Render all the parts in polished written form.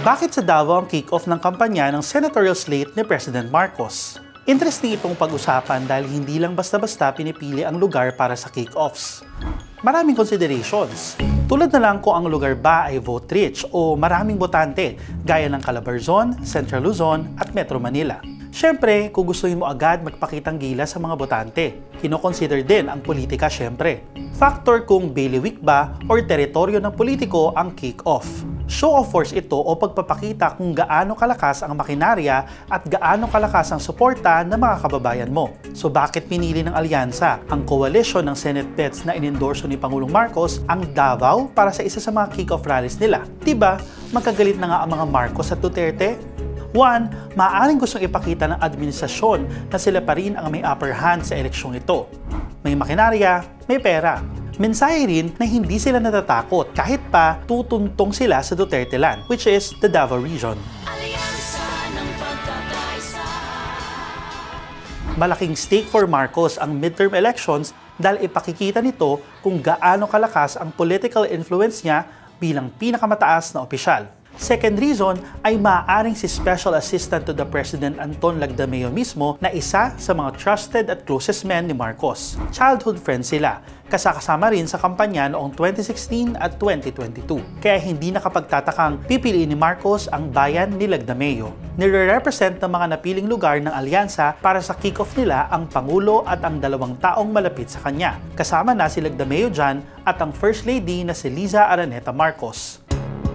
Bakit sa Davao ang kick-off ng kampanya ng senatorial slate ni President Marcos? Interesting itong pag-usapan dahil hindi lang basta-basta pinipili ang lugar para sa kick-offs. Maraming considerations. Tulad na lang kung ang lugar ba ay vote-rich o maraming botante gaya ng Calabarzon, Central Luzon at Metro Manila. Siyempre, kung gustuhin mo agad magpakitang gilas sa mga botante, kino-consider din ang politika siyempre. Factor kung bailiwick ba or teritoryo ng politiko ang kick-off. Show of force ito o pagpapakita kung gaano kalakas ang makinarya at gaano kalakas ang suporta ng mga kababayan mo. So bakit pinili ng alyansa ang coalition ng Senate bets na inendorso ni Pangulong Marcos ang Davao para sa isa sa mga kick-off rallies nila? Diba, magkagalit na nga ang mga Marcos at Duterte? 1. Maaaring gustong ipakita ng administrasyon na sila pa rin ang may upper hand sa eleksyong ito. May makinarya, may pera. Mensahe rin na hindi sila natatakot kahit pa tutuntong sila sa Duterte land, which is the Davao region. Malaking stake for Marcos ang midterm elections dahil ipakikita nito kung gaano kalakas ang political influence niya bilang pinakamataas na opisyal. Second reason ay maaaring si Special Assistant to the President Anton Lagdameo mismo na isa sa mga trusted at closest men ni Marcos. Childhood friends sila, kasama rin sa kampanya noong 2016 at 2022. Kaya hindi nakapagtatakang pipiliin ni Marcos ang bayan ni Lagdameo. Nire-represent ng mga napiling lugar ng alyansa para sa kick-off nila ang Pangulo at ang dalawang taong malapit sa kanya. Kasama na si Lagdameo dyan at ang First Lady na si Liza Araneta Marcos.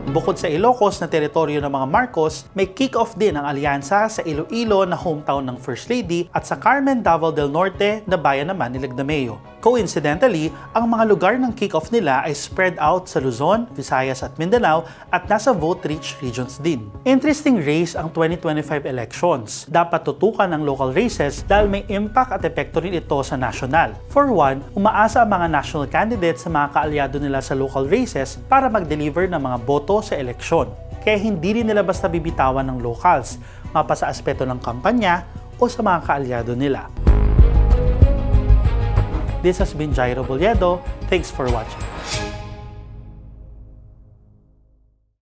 Bukod sa Ilocos na teritoryo ng mga Marcos, may kick-off din ang alyansa sa Iloilo na hometown ng First Lady at sa Carmen, Davao del Norte na bayan naman ni Lagdameo. Coincidentally, ang mga lugar ng kick-off nila ay spread out sa Luzon, Visayas at Mindanao at nasa vote-rich regions din. Interesting race ang 2025 elections. Dapat tutukan ang local races dahil may impact at epekto rin ito sa national. For one, umaasa ang mga national candidates sa mga kaalyado nila sa local races para mag-deliver ng mga boto sa eleksyon. Kaya hindi rin nila basta bibitawan ng locals, mapa sa aspeto ng kampanya o sa mga kaalyado nila. This has been Jairo Boliedo. Thanks for watching.